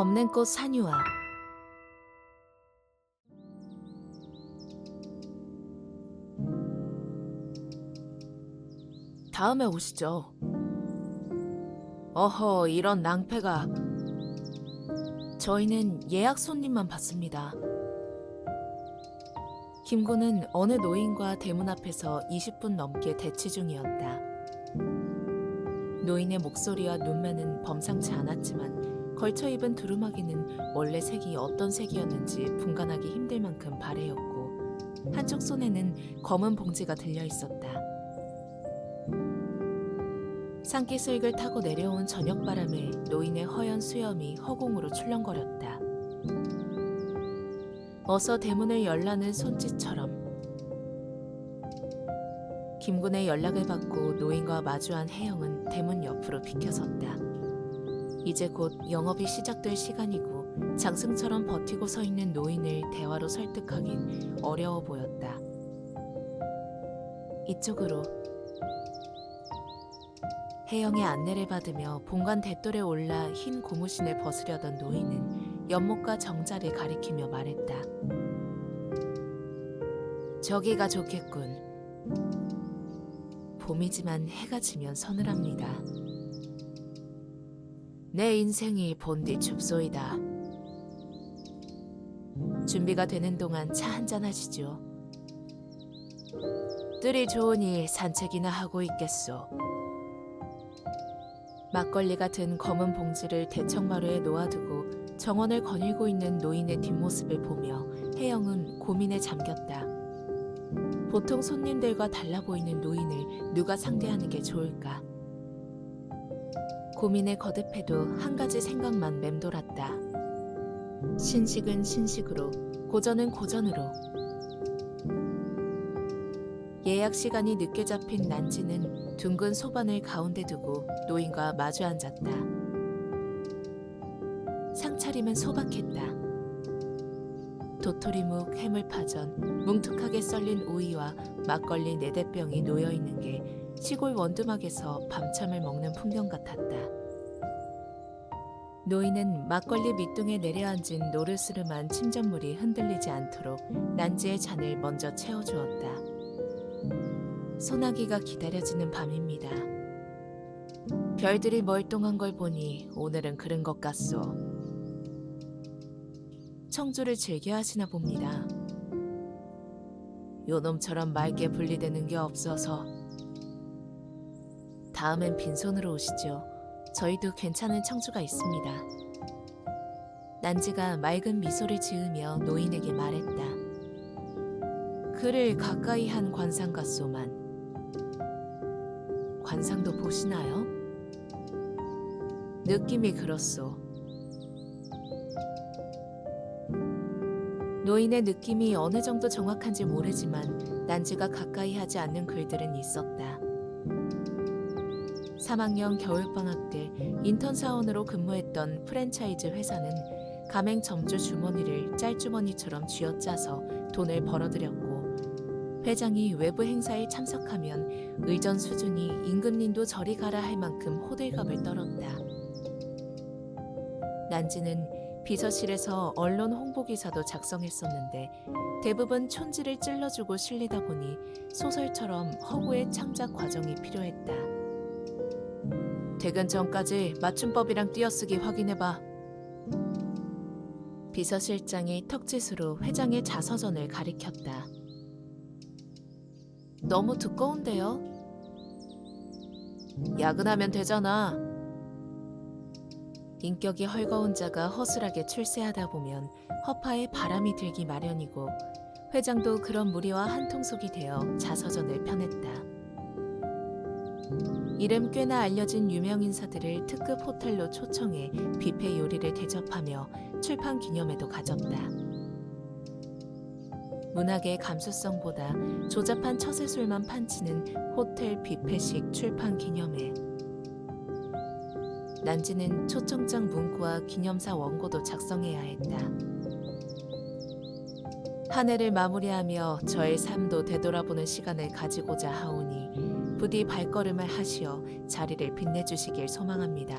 없는 꽃 산유화. 다음에 오시죠. 어허, 이런 낭패가. 저희는 예약 손님만 받습니다. 김구는 어느 노인과 대문 앞에서 20분 넘게 대치 중이었다. 노인의 목소리와 눈매는 범상치 않았지만 걸쳐 입은 두루마기는 원래 색이 어떤 색이었는지 분간하기 힘들 만큼 바래였고 한쪽 손에는 검은 봉지가 들려 있었다. 산기슭을 타고 내려온 저녁바람에 노인의 허연 수염이 허공으로 출렁거렸다. 어서 대문을 열라는 손짓처럼. 김군의 연락을 받고 노인과 마주한 혜영은 대문 옆으로 비켜섰다. 이제 곧 영업이 시작될 시간이고 장승처럼 버티고 서 있는 노인을 대화로 설득하긴 어려워 보였다. 이쪽으로. 혜영의 안내를 받으며 본관 대돌에 올라 흰 고무신을 벗으려던 노인은 연못과 정자를 가리키며 말했다. 저기가 좋겠군. 봄이지만 해가 지면 서늘합니다. 내 인생이 본디 춥소이다. 준비가 되는 동안 차 한잔 하시죠. 뜰이 좋으니 산책이나 하고 있겠소. 막걸리가 든 검은 봉지를 대청마루에 놓아두고 정원을 거닐고 있는 노인의 뒷모습을 보며 혜영은 고민에 잠겼다. 보통 손님들과 달라 보이는 노인을 누가 상대하는 게 좋을까? 고민에 거듭해도 한 가지 생각만 맴돌았다. 신식은 신식으로, 고전은 고전으로. 예약 시간이 늦게 잡힌 난지는 둥근 소반을 가운데 두고 노인과 마주 앉았다. 상차림은 소박했다. 도토리묵, 해물파전, 뭉툭하게 썰린 오이와 막걸리 4대병이 놓여있는 게 시골 원두막에서 밤참을 먹는 풍경 같았다. 노인은 막걸리 밑둥에 내려앉은 노르스름한 침전물이 흔들리지 않도록 난지의 잔을 먼저 채워주었다. 소나기가 기다려지는 밤입니다. 별들이 멀뚱한 걸 보니 오늘은 그런 것 같소. 청주를 즐겨 하시나 봅니다. 요놈처럼 맑게 분리되는 게 없어서. 다음엔 빈손으로 오시죠. 저희도 괜찮은 청주가 있습니다. 난지가 맑은 미소를 지으며 노인에게 말했다. 그를 가까이 한 관상 같소만. 관상도 보시나요? 느낌이 그렇소. 노인의 느낌이 어느 정도 정확한지 모르지만 난지가 가까이 하지 않는 글들은 있었다. 3학년 겨울방학 때 인턴 사원으로 근무했던 프랜차이즈 회사는 가맹점주 주머니를 짤주머니처럼 쥐어짜서 돈을 벌어들였고 회장이 외부 행사에 참석하면 의전 수준이 임금님도 저리 가라 할 만큼 호들갑을 떨었다. 난지는 비서실에서 언론 홍보기사도 작성했었는데 대부분 촌지를 찔러주고 실리다 보니 소설처럼 허구의 창작 과정이 필요했다. 퇴근 전까지 맞춤법이랑 띄어쓰기 확인해봐. 비서실장이 턱짓으로 회장의 자서전을 가리켰다. 너무 두꺼운데요? 야근하면 되잖아. 인격이 헐거운 자가 허술하게 출세하다 보면 허파에 바람이 들기 마련이고 회장도 그런 무리와 한통속이 되어 자서전을 펴냈다. 이름 꽤나 알려진 유명 인사들을 특급 호텔로 초청해 뷔페 요리를 대접하며 출판 기념회도 가졌다. 문학의 감수성보다 조잡한 처세술만 판치는 호텔 뷔페식 출판 기념회. 난지는 초청장 문구와 기념사 원고도 작성해야 했다. 한 해를 마무리하며 저의 삶도 되돌아보는 시간을 가지고자 하오니 부디 발걸음을 하시어 자리를 빛내주시길 소망합니다.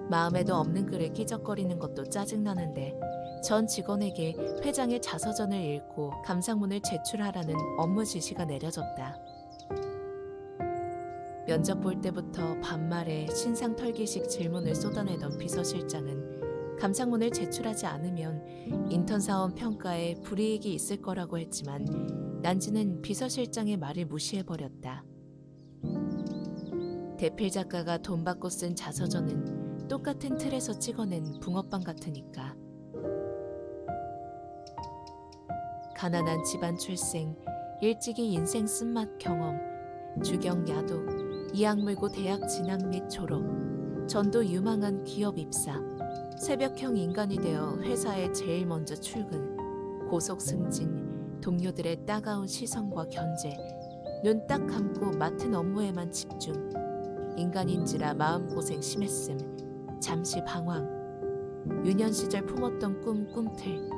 마음에도 없는 글을 끼적거리는 것도 짜증나는데 전 직원에게 회장의 자서전을 읽고 감상문을 제출하라는 업무 지시가 내려졌다. 면접 볼 때부터 반말에 신상 털기식 질문을 쏟아내던 비서실장은 감상문을 제출하지 않으면 인턴 사원 평가에 불이익이 있을 거라고 했지만 난지는 비서실장의 말을 무시해버렸다. 대필 작가가 돈 받고 쓴 자서전은 똑같은 틀에서 찍어낸 붕어빵 같으니까. 가난한 집안 출생, 일찍이 인생 쓴맛 경험, 주경 야독, 이악 물고 대학 진학 및 졸업, 전도 유망한 기업 입사, 새벽형 인간이 되어 회사에 제일 먼저 출근, 고속 승진, 동료들의 따가운 시선과 견제, 눈 딱 감고 맡은 업무에만 집중, 인간인지라 마음고생 심했음, 잠시 방황, 유년 시절 품었던 꿈틀,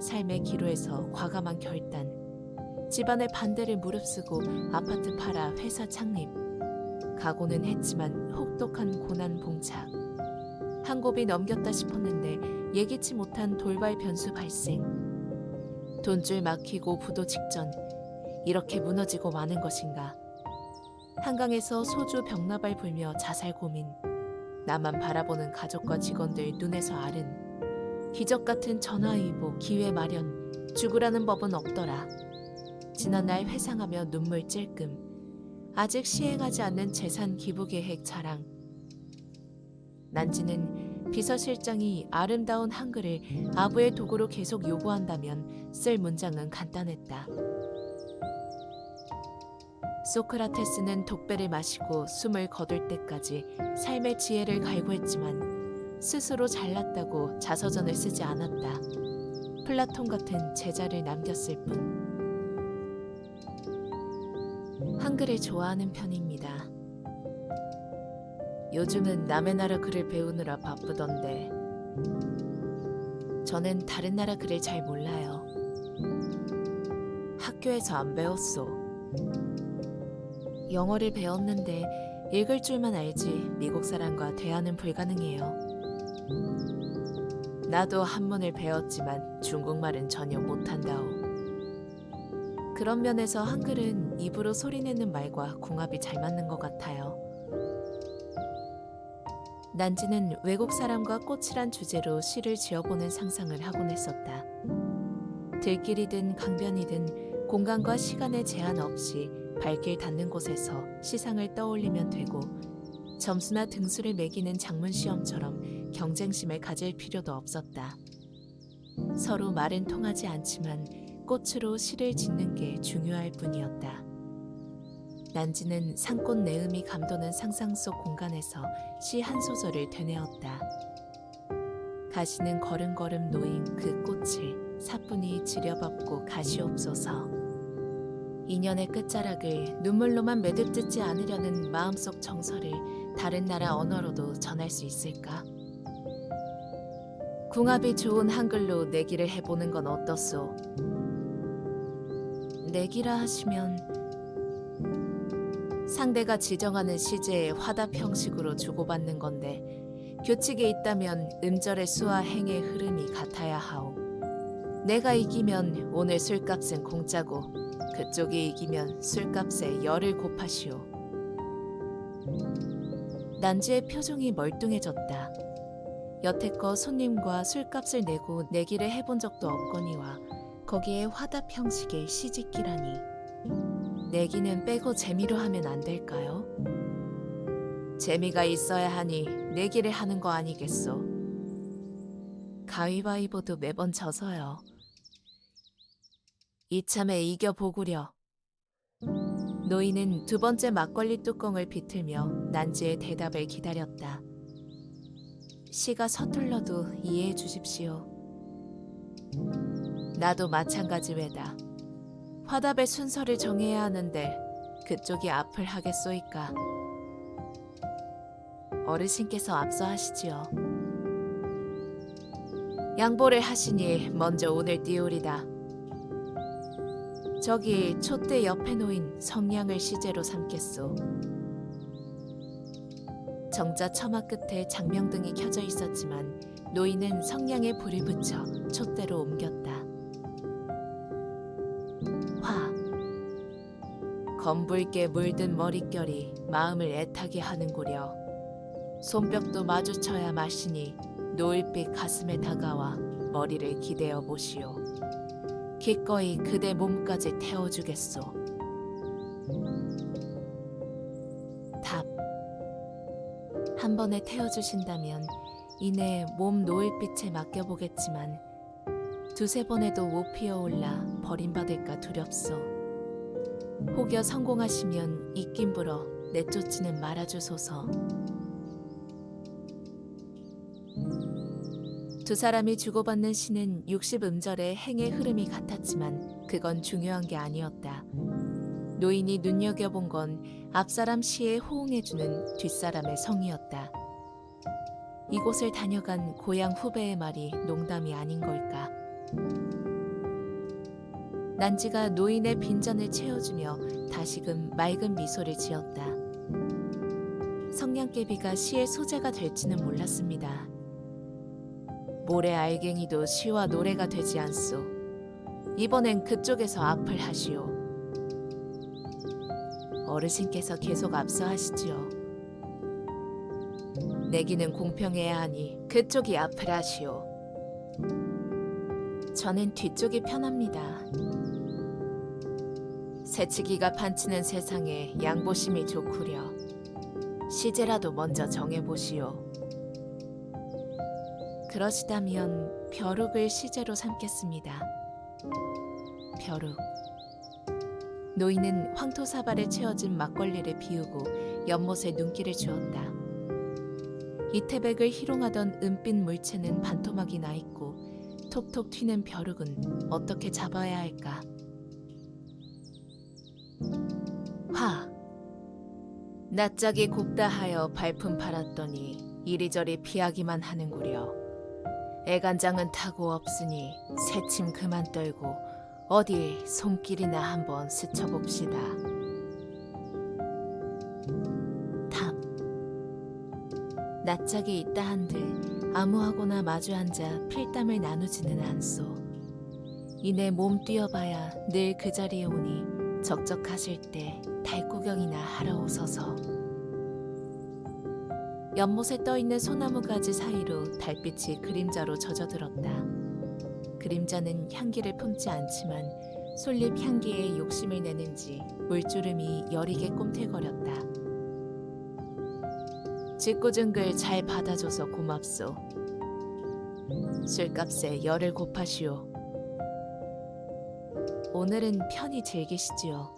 삶의 기로에서 과감한 결단, 집안의 반대를 무릅쓰고 아파트 팔아 회사 창립, 각오는 했지만 혹독한 고난 봉착, 한 곱이 넘겼다 싶었는데 예기치 못한 돌발 변수 발생, 돈줄 막히고 부도 직전, 이렇게 무너지고 마는 것인가. 한강에서 소주 벽나발 불며 자살 고민, 나만 바라보는 가족과 직원들 눈에서 아른, 기적 같은 전화위보 기회 마련, 죽으라는 법은 없더라. 지난날 회상하며 눈물 찔끔, 아직 시행하지 않는 재산 기부 계획 자랑. 난지는 비서실장이 아름다운 한글을 아부의 도구로 계속 요구한다면 쓸 문장은 간단했다. 소크라테스는 독배를 마시고 숨을 거둘 때까지 삶의 지혜를 갈구했지만 스스로 잘났다고 자서전을 쓰지 않았다. 플라톤 같은 제자를 남겼을 뿐. 한글을 좋아하는 편입니다. 요즘은 남의 나라 글을 배우느라 바쁘던데 저는 다른 나라 글을 잘 몰라요. 학교에서 안 배웠소. 영어를 배웠는데 읽을 줄만 알지 미국 사람과 대화는 불가능해요. 나도 한문을 배웠지만 중국말은 전혀 못한다오. 그런 면에서 한글은 입으로 소리내는 말과 궁합이 잘 맞는 것 같아요. 난지는 외국 사람과 꽃이란 주제로 시를 지어보는 상상을 하곤 했었다. 들길이든 강변이든 공간과 시간의 제한 없이 발길 닿는 곳에서 시상을 떠올리면 되고 점수나 등수를 매기는 작문시험처럼 경쟁심을 가질 필요도 없었다. 서로 말은 통하지 않지만 꽃으로 시를 짓는 게 중요할 뿐이었다. 난지는 산꽃 내음이 감도는 상상 속 공간에서 시 한 소절을 되뇌었다. 가시는 걸음걸음 놓인 그 꽃을 사뿐히 지려밟고 가시옵소서. 인연의 끝자락을 눈물로만 매듭짓지 않으려는 마음속 정서를 다른 나라 언어로도 전할 수 있을까? 궁합이 좋은 한글로 내기를 해보는 건 어떻소? 내기라 하시면 상대가 지정하는 시제의 화답 형식으로 주고받는 건데 규칙이 있다면 음절의 수와 행의 흐름이 같아야 하오. 내가 이기면 오늘 술값은 공짜고 그쪽이 이기면 술값에 열을 곱하시오. 난지의 표정이 멀뚱해졌다. 여태껏 손님과 술값을 내고 내기를 해본 적도 없거니와 거기에 화답 형식의 시짓기라니. 내기는 빼고 재미로 하면 안 될까요? 재미가 있어야 하니 내기를 하는 거 아니겠소. 가위바위보도 매번 져서요. 이참에 이겨보구려. 노인은 두 번째 막걸리 뚜껑을 비틀며 난지의 대답을 기다렸다. 시가 서툴러도 이해해 주십시오. 나도 마찬가지 외다. 화답의 순서를 정해야 하는데 그쪽이 앞을 하겠소이까. 어르신께서 앞서 하시지요. 양보를 하시니 먼저 오늘 띄우리다. 저기 촛대 옆에 놓인 성냥을 시제로 삼겠소. 정자 처마 끝에 장명등이 켜져 있었지만 노인은 성냥에 불을 붙여 촛대로 옮겼다. 화. 검붉게 물든 머릿결이 마음을 애타게 하는구려. 손뼉도 마주쳐야 마시니 노을빛 가슴에 다가와 머리를 기대어 보시오. 기꺼이 그대 몸까지 태워주겠소. 답. 한 번에 태워주신다면 이내 몸 노을빛에 맡겨보겠지만 두세 번에도 못 피어올라 버림받을까 두렵소. 혹여 성공하시면 입김 불어 내쫓지는 말아주소서. 두 사람이 주고받는 시는 60음절의 행의 흐름이 같았지만 그건 중요한 게 아니었다. 노인이 눈여겨본 건 앞사람 시에 호응해주는 뒷사람의 성이었다. 이곳을 다녀간 고향 후배의 말이 농담이 아닌 걸까. 난지가 노인의 빈잔을 채워주며 다시금 맑은 미소를 지었다. 성냥개비가 시의 소재가 될지는 몰랐습니다. 모래 알갱이도 시와 노래가 되지 않소. 이번엔 그쪽에서 앞을 하시오. 어르신께서 계속 앞서 하시지요. 내기는 공평해야 하니 그쪽이 앞을 하시오. 저는 뒤쪽이 편합니다. 새치기가 판치는 세상에 양보심이 좋구려. 시제라도 먼저 정해보시오. 그러시다면 벼룩을 시제로 삼겠습니다. 벼룩. 노인은 황토사발에 채워진 막걸리를 비우고 연못에 눈길을 주었다. 이태백을 희롱하던 은빛 물체는 반토막이 나 있고 톡톡 튀는 벼룩은 어떻게 잡아야 할까? 화. 낯짝이 곱다 하여 발품 팔았더니 이리저리 피하기만 하는구려. 애간장은 타고 없으니 새침 그만 떨고 어디 손길이나 한번 스쳐봅시다. 답. 낯짝이 있다 한들 아무하고나 마주 앉아 필담을 나누지는 않소. 이내 몸 뛰어봐야 늘 그 자리에 오니 적적하실 때 달구경이나 하러 오소서. 연못에 떠있는 소나무 가지 사이로 달빛이 그림자로 젖어들었다. 그림자는 향기를 품지 않지만 솔잎 향기에 욕심을 내는지 물주름이 여리게 꿈틀거렸다. 짓궂은 글 잘 받아줘서 고맙소. 술값에 열을 곱하시오. 오늘은 편히 즐기시지요.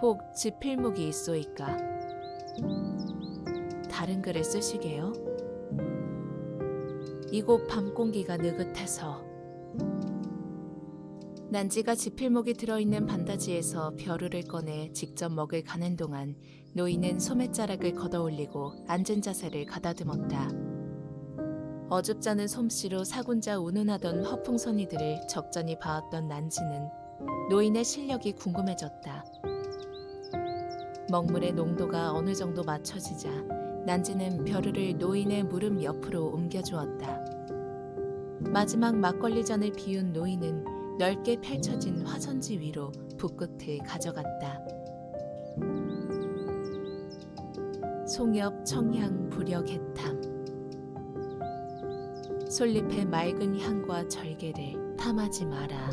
혹 지필묵이 있소이까? 다른 글을 쓰시게요? 이곳 밤공기가 느긋해서. 난지가 지필목이 들어있는 반다지에서 벼루를 꺼내 직접 먹을 가는 동안 노인은 소매자락을 걷어올리고 앉은 자세를 가다듬었다. 어줍잖은 솜씨로 사군자 운운하던 허풍선이들을 적잖이 봐왔던 난지는 노인의 실력이 궁금해졌다. 먹물의 농도가 어느 정도 맞춰지자 난지는 벼루를 노인의 무릎 옆으로 옮겨주었다. 마지막 막걸리 잔을 비운 노인은 넓게 펼쳐진 화선지 위로 붓끝을 가져갔다. 송엽, 청향, 부려, 개탐. 솔잎의 맑은 향과 절개를 탐하지 마라.